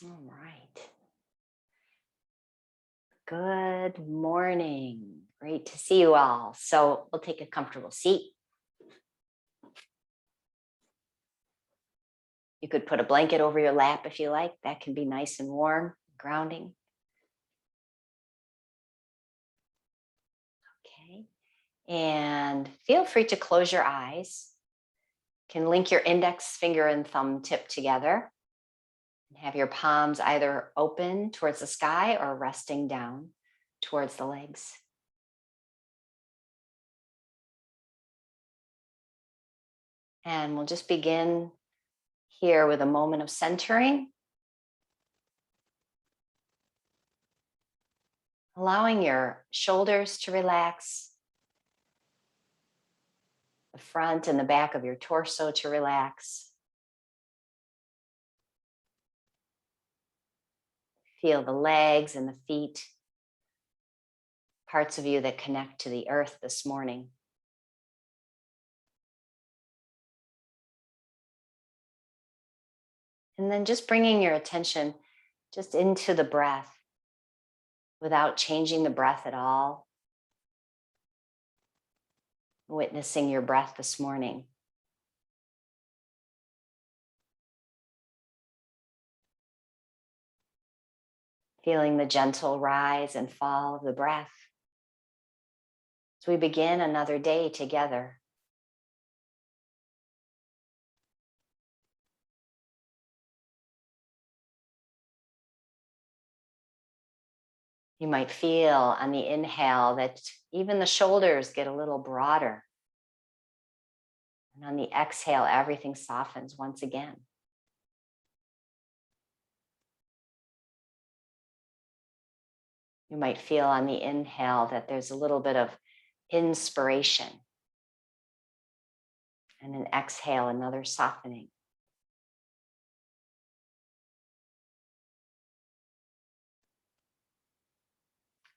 All right. Good morning. Great to see you all. So we'll take a comfortable seat. You could put a blanket over your lap if you like. That can be nice and warm, grounding. Okay. And feel free to close your eyes. You can link your index finger and thumb tip together. And have your palms either open towards the sky or resting down towards the legs. And we'll just begin here with a moment of centering. Allowing your shoulders to relax, the front and the back of your torso to relax. Feel the legs and the feet, parts of you that connect to the earth this morning. And then just bringing your attention just into the breath without changing the breath at all. Witnessing your breath this morning. Feeling the gentle rise and fall of the breath as we begin another day together. You might feel on the inhale that even the shoulders get a little broader. And on the exhale, everything softens once again. You might feel on the inhale that there's a little bit of inspiration. And an exhale, another softening.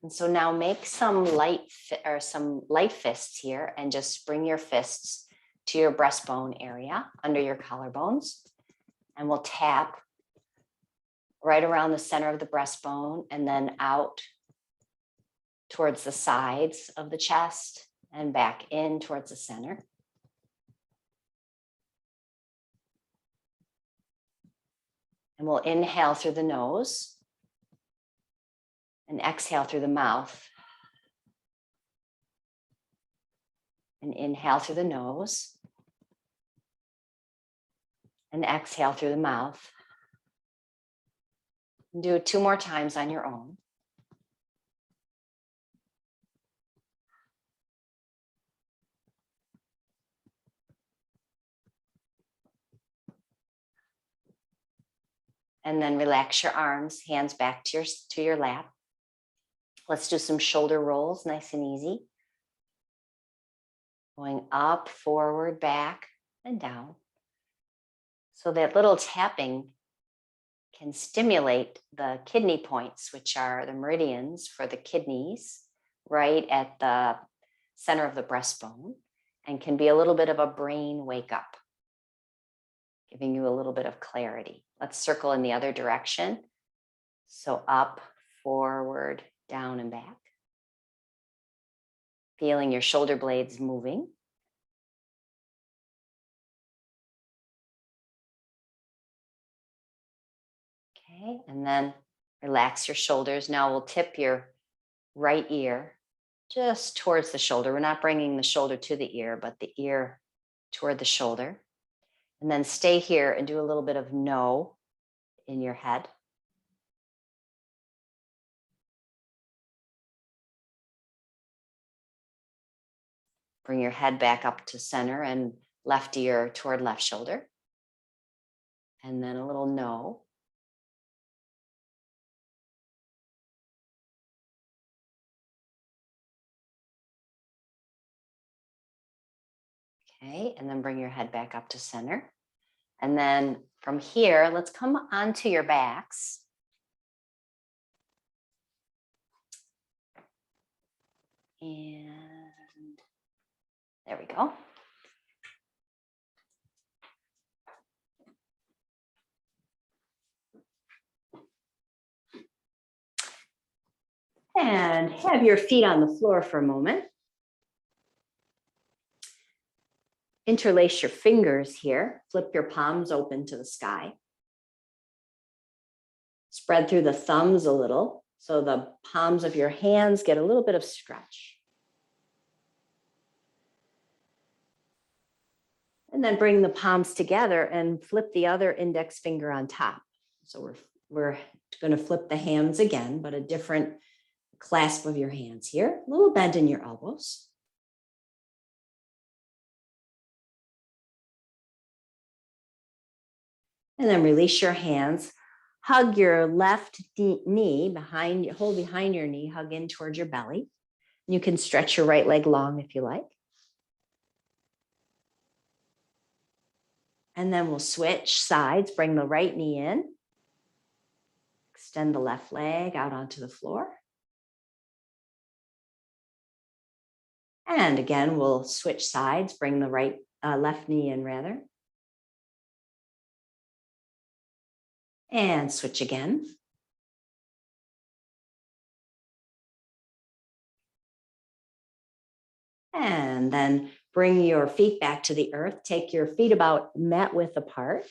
And so now make some light fists here and just bring your fists to your breastbone area under your collarbones. And we'll tap right around the center of the breastbone and then out towards the sides of the chest and back in towards the center. And we'll inhale through the nose and exhale through the mouth. And inhale through the nose and exhale through the mouth. And do it 2 more times on your own. And then relax your arms, hands back to your lap. Let's do some shoulder rolls, nice and easy. Going up, forward, back, and down. So that little tapping can stimulate the kidney points, which are the meridians for the kidneys, right at the center of the breastbone, and can be a little bit of a brain wake up, giving you a little bit of clarity. Let's circle in the other direction. So up, forward, down, and back. Feeling your shoulder blades moving. Okay, and then relax your shoulders. Now we'll tip your right ear just towards the shoulder. We're not bringing the shoulder to the ear, but the ear toward the shoulder. And then stay here and do a little bit of no in your head. Bring your head back up to center and left ear toward left shoulder. And then a little no. Okay, and then bring your head back up to center. And then from here, let's come onto your backs. And there we go. And have your feet on the floor for a moment. Interlace your fingers here. Flip your palms open to the sky. Spread through the thumbs a little so the palms of your hands get a little bit of stretch. And then bring the palms together and flip the other index finger on top. So we're going to flip the hands again, but a different clasp of your hands here. A little bend in your elbows. And then release your hands. Hug your left knee behind, hold behind your knee, hug in towards your belly. You can stretch your right leg long if you like. And then we'll switch sides, bring the right knee in. Extend the left leg out onto the floor. And again, we'll switch sides, bring the left knee in rather. And switch again. And then bring your feet back to the earth. Take your feet about mat width apart.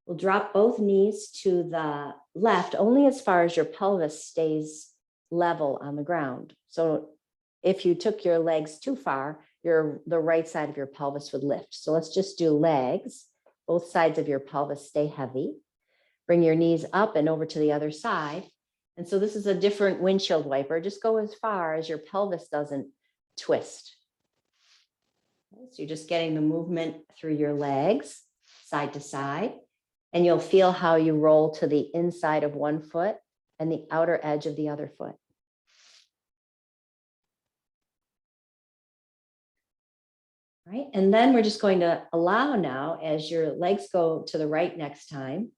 We'll drop both knees to the left only as far as your pelvis stays level on the ground. So if you took your legs too far, the right side of your pelvis would lift. So let's just do legs. Both sides of your pelvis stay heavy. Bring your knees up and over to the other side. And so this is a different windshield wiper. Just go as far as your pelvis doesn't twist. So you're just getting the movement through your legs, side to side. And you'll feel how you roll to the inside of one foot and the outer edge of the other foot. Right? And then we're just going to allow now, as your legs go to the right next time,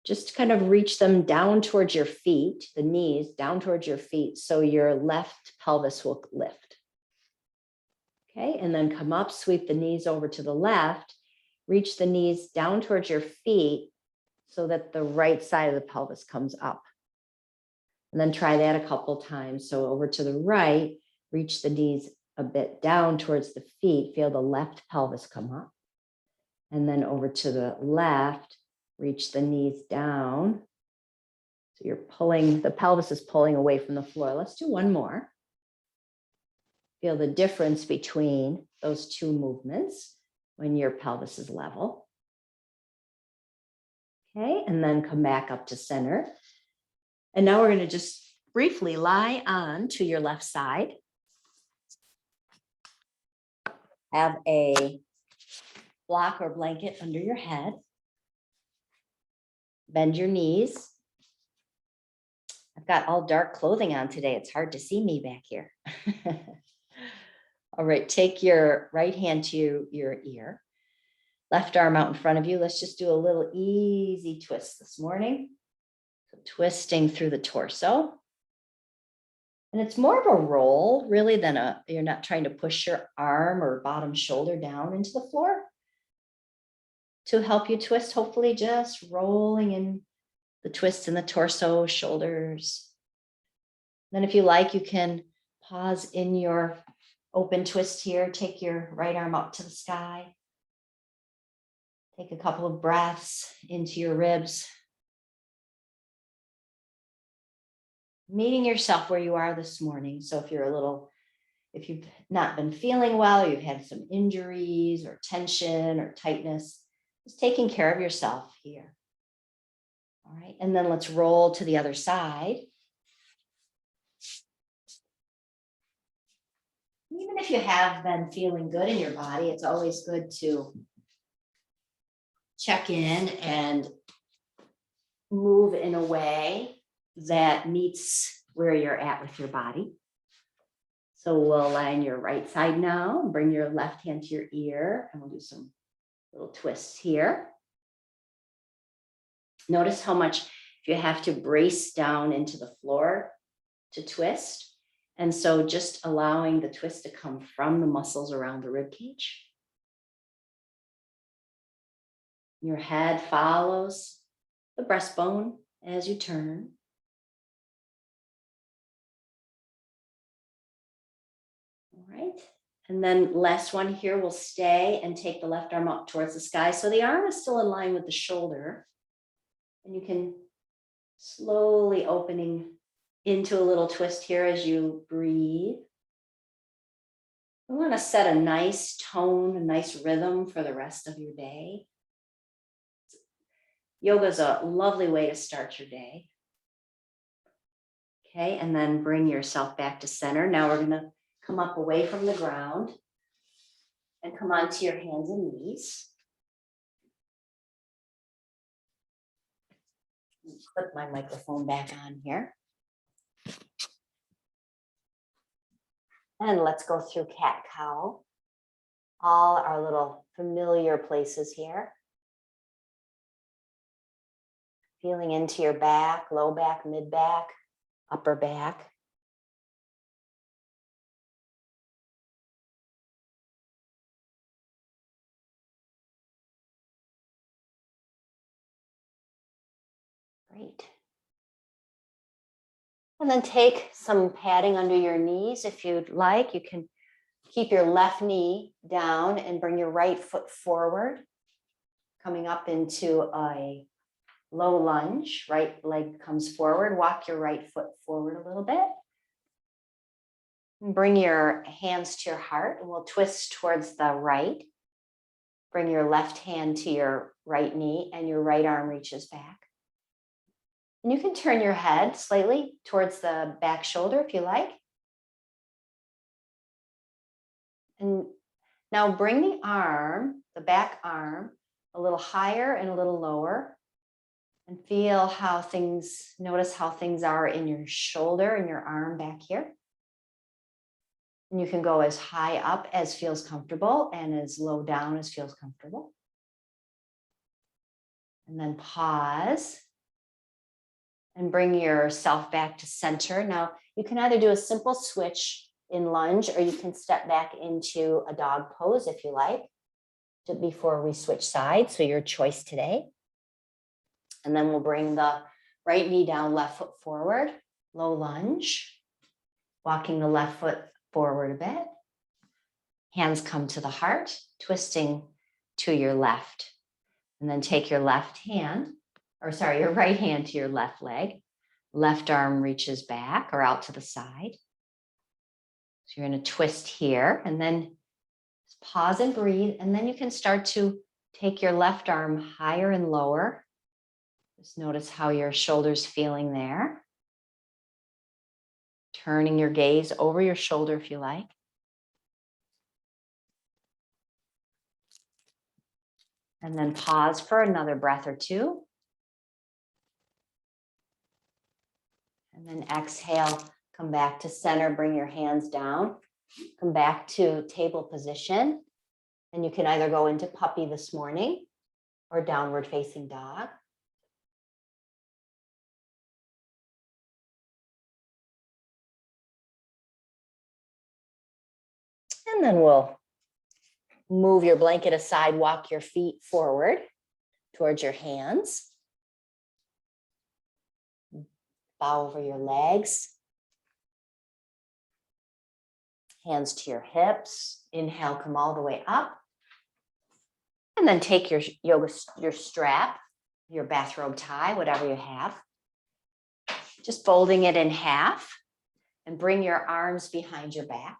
just kind of reach them down towards your feet, the knees down towards your feet, so your left pelvis will lift. Okay, and then come up, sweep the knees over to the left, reach the knees down towards your feet so that the right side of the pelvis comes up. And then try that a couple times. So over to the right, reach the knees a bit down towards the feet, feel the left pelvis come up. And then over to the left, reach the knees down. So you're pulling, the pelvis is pulling away from the floor. Let's do one more. Feel the difference between those two movements when your pelvis is level. Okay, and then come back up to center. And now we're going to just briefly lie on to your left side. Have a block or blanket under your head. Bend your knees. I've got all dark clothing on today. It's hard to see me back here. All right, take your right hand to your ear. Left arm out in front of you. Let's just do a little easy twist this morning. So twisting through the torso. And it's more of a roll really than you're not trying to push your arm or bottom shoulder down into the floor to help you twist, hopefully just rolling in the twist in the torso, shoulders. Then if you like, you can pause in your open twist here. Take your right arm up to the sky. Take a couple of breaths into your ribs. Meeting yourself where you are this morning. So if you've not been feeling well, you've had some injuries or tension or tightness, just taking care of yourself here. All right, and then let's roll to the other side. Even if you have been feeling good in your body, it's always good to check in and move in a way that meets where you're at with your body. So we'll align your right side now, bring your left hand to your ear, and we'll do some little twists here. Notice how much you have to brace down into the floor to twist. And so just allowing the twist to come from the muscles around the rib cage. Your head follows the breastbone as you turn. right. And then last one here, we'll stay and take the left arm up towards the sky. So the arm is still in line with the shoulder. And you can slowly opening into a little twist here as you breathe. We want to set a nice tone, a nice rhythm for the rest of your day. Yoga is a lovely way to start your day. Okay, and then bring yourself back to center. Now we're going to come up away from the ground and come onto your hands and knees. Put my microphone back on here. And let's go through cat-cow. All our little familiar places here. Feeling into your back, low back, mid back, upper back. Great. And then take some padding under your knees if you'd like. You can keep your left knee down and bring your right foot forward, coming up into a low lunge. Right leg comes forward. Walk your right foot forward a little bit. And bring your hands to your heart, and we'll twist towards the right. Bring your left hand to your right knee, and your right arm reaches back. And you can turn your head slightly towards the back shoulder if you like. And now bring the arm, the back arm, a little higher and a little lower. And feel how things, notice how things are in your shoulder and your arm back here. And you can go as high up as feels comfortable and as low down as feels comfortable. And then pause. And bring yourself back to center. Now, you can either do a simple switch in lunge, or you can step back into a dog pose if you like, before we switch sides. So your choice today. And then we'll bring the right knee down, left foot forward, low lunge, walking the left foot forward a bit. Hands come to the heart, twisting to your left. And then take your your right hand to your left leg. Left arm reaches back or out to the side. So you're going to twist here, and then pause and breathe. And then you can start to take your left arm higher and lower. Just notice how your shoulder's feeling there. Turning your gaze over your shoulder if you like. And then pause for another breath or two. And then exhale, come back to center, bring your hands down, come back to table position. And you can either go into puppy this morning or downward facing dog. And then we'll move your blanket aside, walk your feet forward towards your hands. Bow over your legs. Hands to your hips. Inhale, come all the way up. And then take your strap, your bathrobe tie, whatever you have. Just folding it in half and bring your arms behind your back.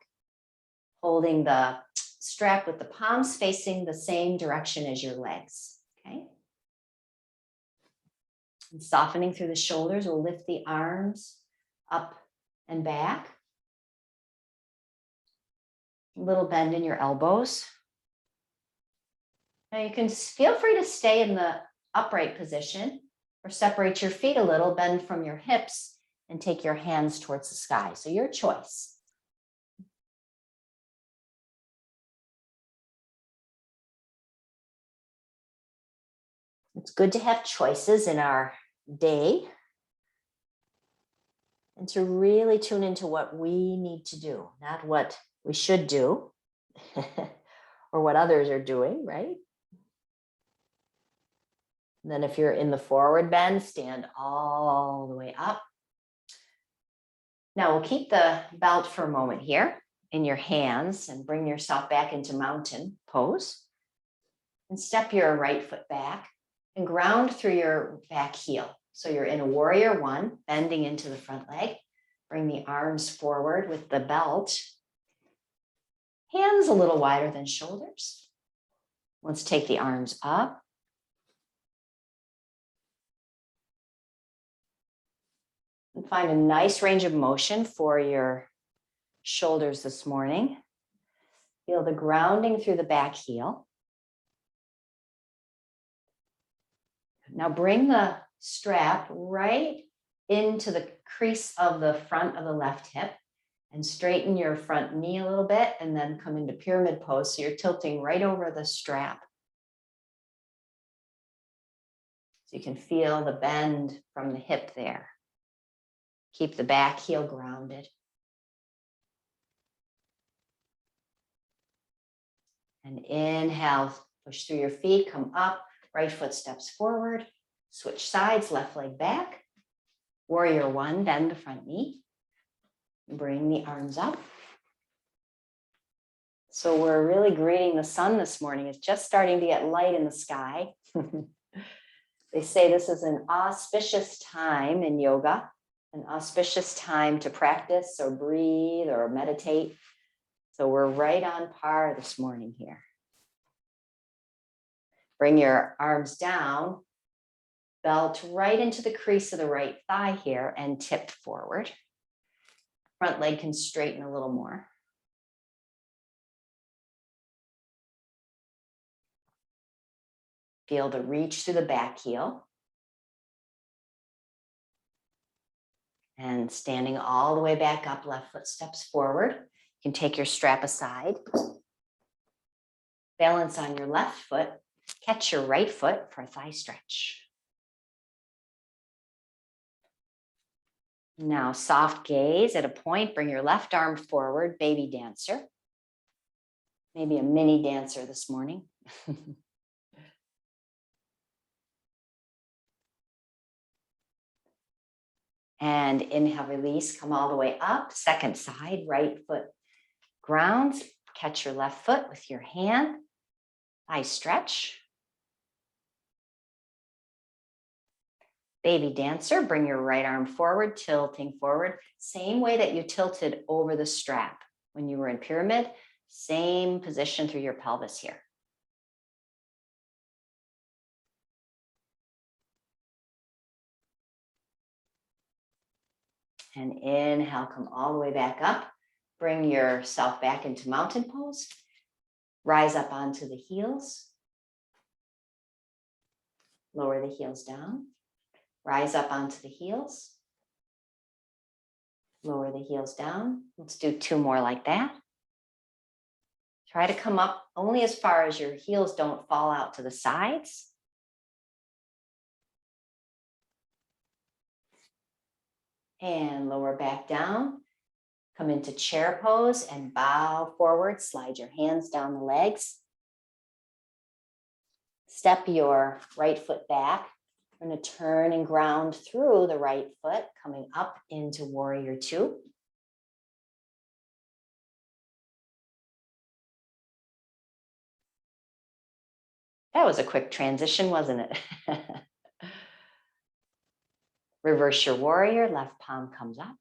Holding the strap with the palms facing the same direction as your legs, okay? And softening through the shoulders, we'll lift the arms up and back. A little bend in your elbows. Now you can feel free to stay in the upright position or separate your feet a little, bend from your hips, and take your hands towards the sky. So your choice. It's good to have choices in our day and to really tune into what we need to do, not what we should do or what others are doing, right? And then if you're in the forward bend, stand all the way up. Now we'll keep the belt for a moment here in your hands and bring yourself back into mountain pose. And step your right foot back and ground through your back heel. So you're in a warrior one, bending into the front leg. Bring the arms forward with the belt. Hands a little wider than shoulders. Let's take the arms up. And find a nice range of motion for your shoulders this morning. Feel the grounding through the back heel. Now bring the strap right into the crease of the front of the left hip and straighten your front knee a little bit and then come into pyramid pose. So you're tilting right over the strap. So you can feel the bend from the hip there. Keep the back heel grounded. And inhale, push through your feet, come up, right foot steps forward, switch sides, left leg back. Warrior one, bend the front knee. Bring the arms up. So we're really greeting the sun this morning. It's just starting to get light in the sky. They say this is an auspicious time in yoga, an auspicious time to practice or breathe or meditate. So we're right on par this morning here. Bring your arms down, belt right into the crease of the right thigh here and tip forward. Front leg can straighten a little more. Feel the reach through the back heel. And standing all the way back up, left foot steps forward. You can take your strap aside. Balance on your left foot. Catch your right foot for a thigh stretch. Now, soft gaze at a point. Bring your left arm forward, baby dancer. Maybe a mini dancer this morning. And inhale, release, come all the way up. Second side, right foot grounds. Catch your left foot with your hand. Thigh stretch. Baby dancer, bring your right arm forward, tilting forward. Same way that you tilted over the strap when you were in pyramid. Same position through your pelvis here. And inhale, come all the way back up. Bring yourself back into mountain pose. Rise up onto the heels. Lower the heels down. Rise up onto the heels. Lower the heels down. Let's do two more like that. Try to come up only as far as your heels don't fall out to the sides. And lower back down. Come into chair pose and bow forward. Slide your hands down the legs. Step your right foot back. We're going to turn and ground through the right foot, coming up into warrior two. That was a quick transition, wasn't it? Reverse your warrior, left palm comes up.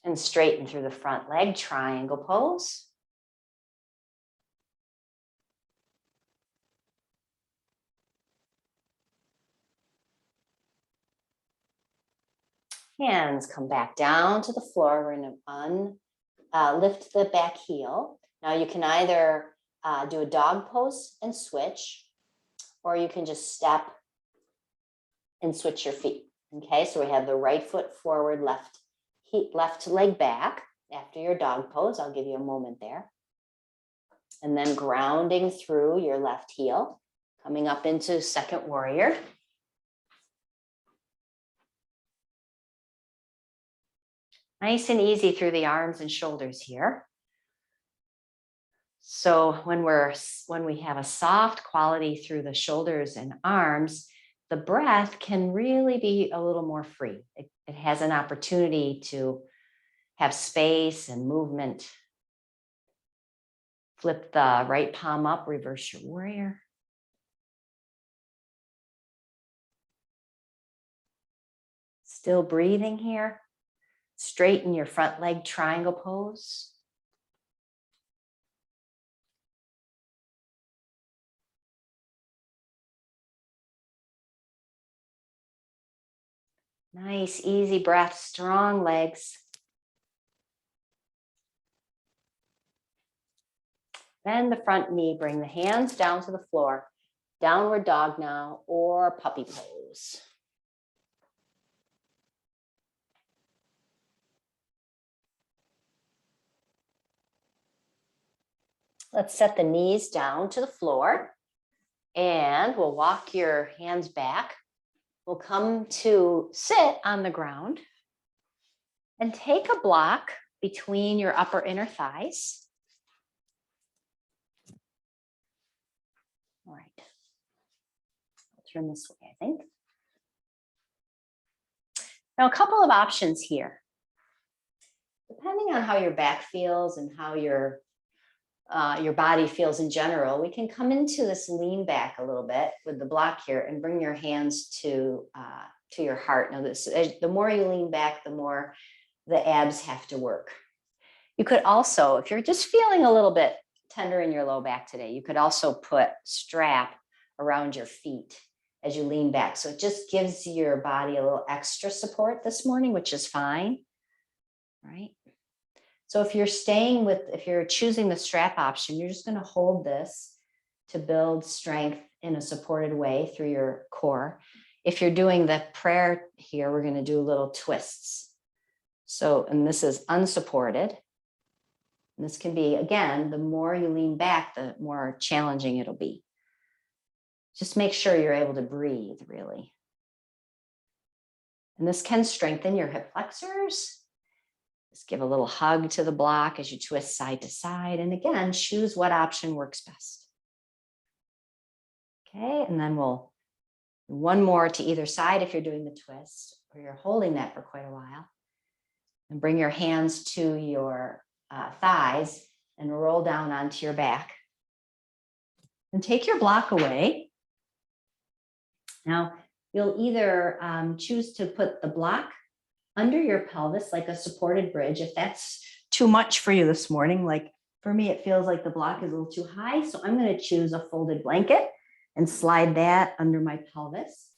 And straighten through the front leg, triangle pose. Hands come back down to the floor. We're going to lift the back heel. Now you can either do a dog pose and switch, or you can just step and switch your feet. Okay, so we have the right foot forward, left leg back. After your dog pose, I'll give you a moment there. And then grounding through your left heel, coming up into second warrior. Nice and easy through the arms and shoulders here. So when we have a soft quality through the shoulders and arms, the breath can really be a little more free. It has an opportunity to have space and movement. Flip the right palm up, reverse your warrior. Still breathing here. Straighten your front leg, triangle pose. Nice, easy breath, strong legs. Bend the front knee, bring the hands down to the floor. Downward dog now, or puppy pose. Let's set the knees down to the floor, and we'll walk your hands back. We'll come to sit on the ground and take a block between your upper inner thighs. All right. I'll turn this way, I think. Now, a couple of options here. Depending on how your back feels and how your body feels in general, we can come into this lean back a little bit with the block here and bring your hands to your heart. Now, the more you lean back, the more the abs have to work. You could also, if you're just feeling a little bit tender in your low back today, you could also put strap around your feet as you lean back. So it just gives your body a little extra support this morning, which is fine, right? So if you're choosing the strap option, you're just going to hold this to build strength in a supported way through your core. If you're doing the prayer here, we're going to do little twists. So, and this is unsupported. And this can be, again, the more you lean back, the more challenging it'll be. Just make sure you're able to breathe, really. And this can strengthen your hip flexors. Just give a little hug to the block as you twist side to side. And again, choose what option works best. Okay, and then we'll do one more to either side if you're doing the twist, or you're holding that for quite a while. And bring your hands to your thighs and roll down onto your back. And take your block away. Now, you'll either choose to put the block under your pelvis like a supported bridge. If that's too much for you this morning, like for me, it feels like the block is a little too high. So I'm going to choose a folded blanket and slide that under my pelvis.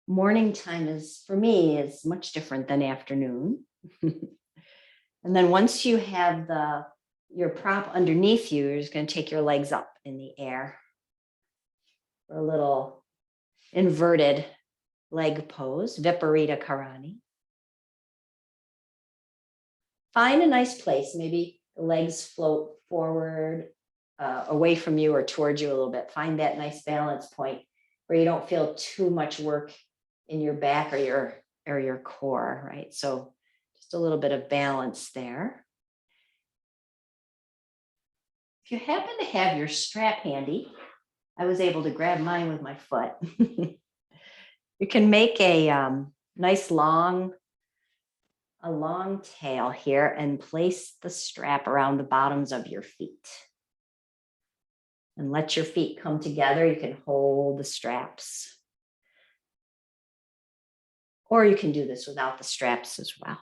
Morning time is, for me, is much different than afternoon. And then once you have your prop underneath you, you're just going to take your legs up in the air for a little inverted leg pose, Viparita Karani. Find a nice place. Maybe the legs float forward, away from you or towards you a little bit. Find that nice balance point where you don't feel too much work in your back or your core, right? So just a little bit of balance there. If you happen to have your strap handy, I was able to grab mine with my foot. You can make a nice long tail here and place the strap around the bottoms of your feet. And let your feet come together. You can hold the straps. Or you can do this without the straps as well.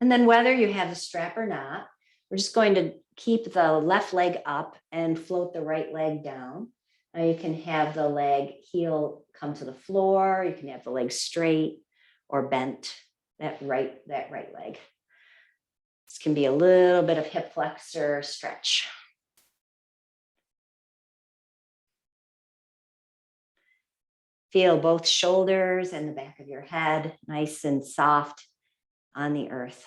And then whether you have the strap or not, we're just going to keep the left leg up and float the right leg down. Now you can have the leg heel come to the floor. You can have the leg straight or bent, that right leg. This can be a little bit of hip flexor stretch. Feel both shoulders and the back of your head nice and soft on the earth.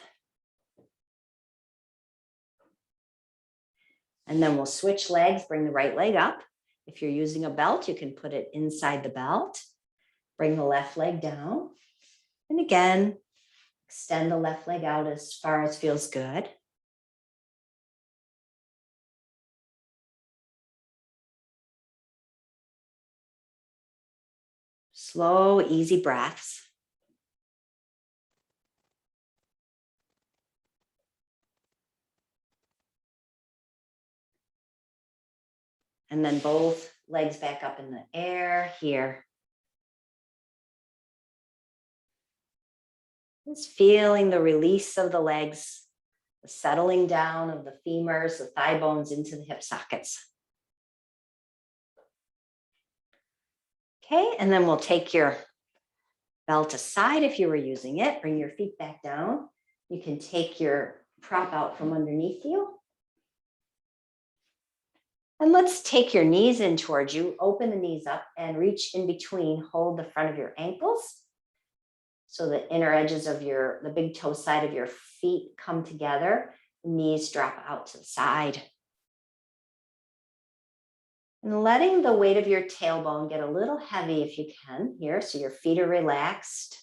And then we'll switch legs, bring the right leg up. If you're using a belt, you can put it inside the belt. Bring the left leg down. And again, Extend the left leg out as far as feels good. Slow, easy breaths. And then both legs back up in the air here. Just feeling the release of the legs, the settling down of the femurs, the thigh bones into the hip sockets. Okay, and then we'll take your belt aside if you were using it. Bring your feet back down. You can take your prop out from underneath you. And let's take your knees in towards you. Open the knees up and reach in between. Hold the front of your ankles. So the inner edges of the big toe side of your feet come together. The knees drop out to the side. And letting the weight of your tailbone get a little heavy if you can here. So your feet are relaxed.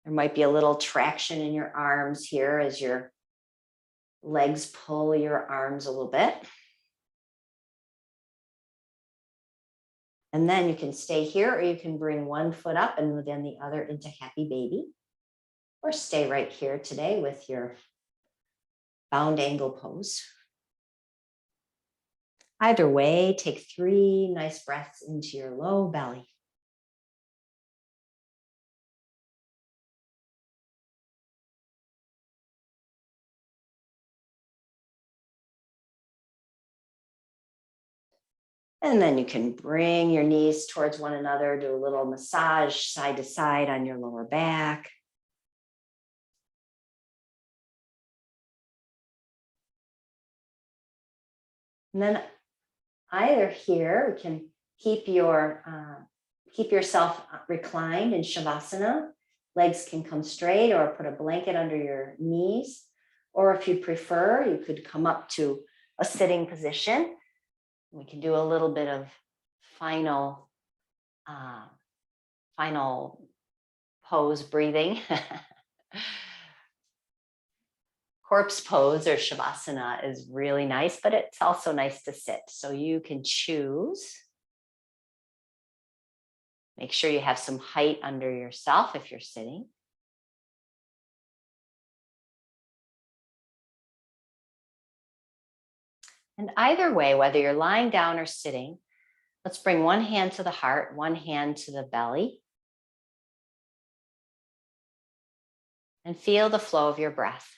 There might be a little traction in your arms here as your legs pull your arms a little bit. And then you can stay here, or you can bring one foot up and then the other into happy baby, or stay right here today with your bound angle pose. Either way, take 3 nice breaths into your low belly. And then you can bring your knees towards one another, do a little massage side to side on your lower back. And then either here, we can keep yourself reclined in Shavasana. Legs can come straight, or put a blanket under your knees. Or if you prefer, you could come up to a sitting position. We can do a little bit of final pose breathing. Corpse pose or Shavasana is really nice, but it's also nice to sit. So you can choose. Make sure you have some height under yourself if you're sitting. And either way, whether you're lying down or sitting, let's bring one hand to the heart, one hand to the belly. And feel the flow of your breath.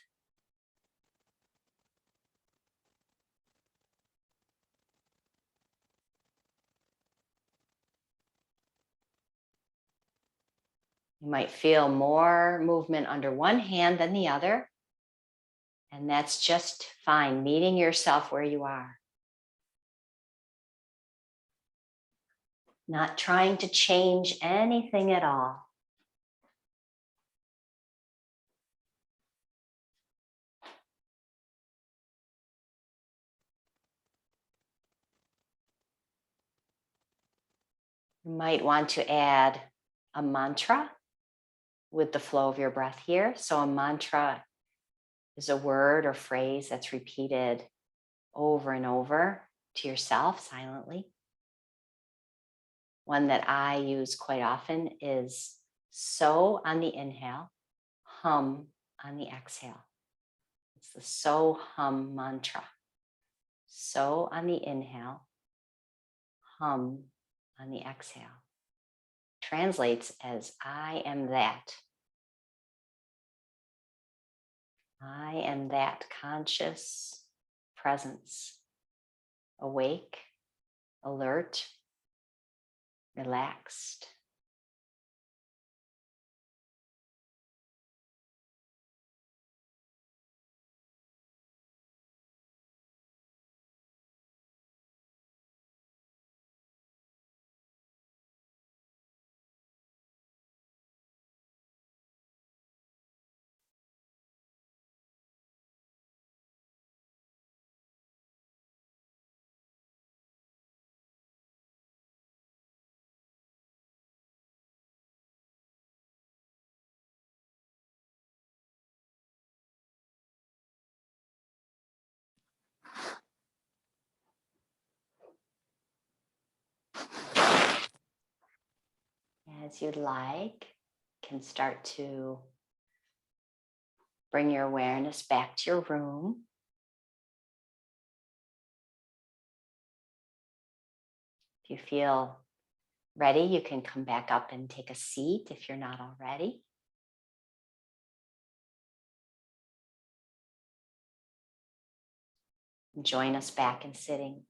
You might feel more movement under one hand than the other. And that's just fine, meeting yourself where you are. Not trying to change anything at all. You might want to add a mantra with the flow of your breath here. So a mantra is a word or phrase that's repeated over and over to yourself silently. One that I use quite often is so on the inhale, hum on the exhale. It's the so hum mantra. So on the inhale, hum on the exhale. Translates as I am that. I am that conscious presence, awake, alert, relaxed. As you'd like, you can start to bring your awareness back to your room. If you feel ready, you can come back up and take a seat if you're not already. Join us back in sitting.